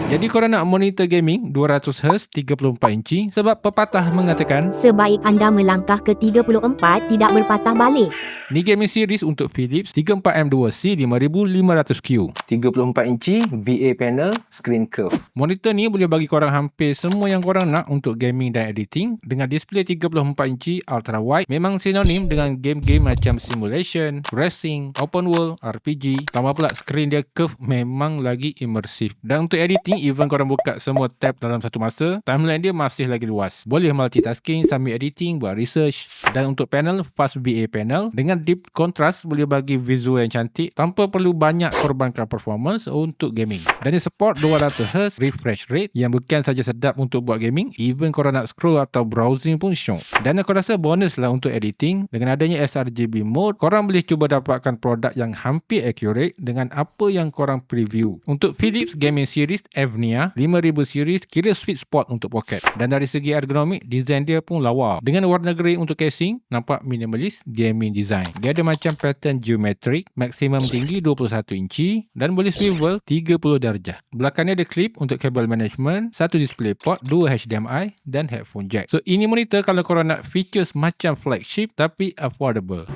Jadi korang nak monitor gaming 200Hz 34 inci sebab pepatah mengatakan Sebaik anda melangkah ke 34 tidak berpatah balik. ni gaming series untuk Philips 34M2C 5500Q. 34 inci VA panel, screen curve. Monitor ni boleh bagi korang hampir semua yang korang nak untuk gaming dan editing. Dengan display 34 inci ultra wide memang sinonim dengan game-game macam simulation, racing, open world, RPG. Tambah pula skrin dia curve memang lagi imersif. Dan untuk editing, even korang buka semua tab dalam satu masa, timeline dia masih lagi luas. Boleh multitasking sambil editing, buat research. Dan untuk panel, fast VA panel dengan deep contrast boleh bagi visual yang cantik tanpa perlu banyak korbankan performance untuk gaming. Dan dia support 200Hz refresh rate yang bukan saja sedap untuk buat gaming, even korang nak scroll atau browsing pun syok. Dan aku rasa bonus lah untuk editing. Dengan adanya sRGB mode, korang boleh cuba dapatkan produk yang hampir accurate dengan apa yang korang preview. Untuk Philips Gaming Series Evnia 5000 series kira sweet spot untuk pocket. Dan dari segi ergonomik, design dia pun lawa. Dengan warna grey untuk casing, nampak minimalis gaming design. Dia ada macam pattern geometric, maksimum tinggi 21 inci dan boleh swivel 30 darjah. Belakangnya ada clip untuk kabel management, satu display port, 2 HDMI dan headphone jack. So ini monitor kalau korang nak features macam flagship tapi affordable.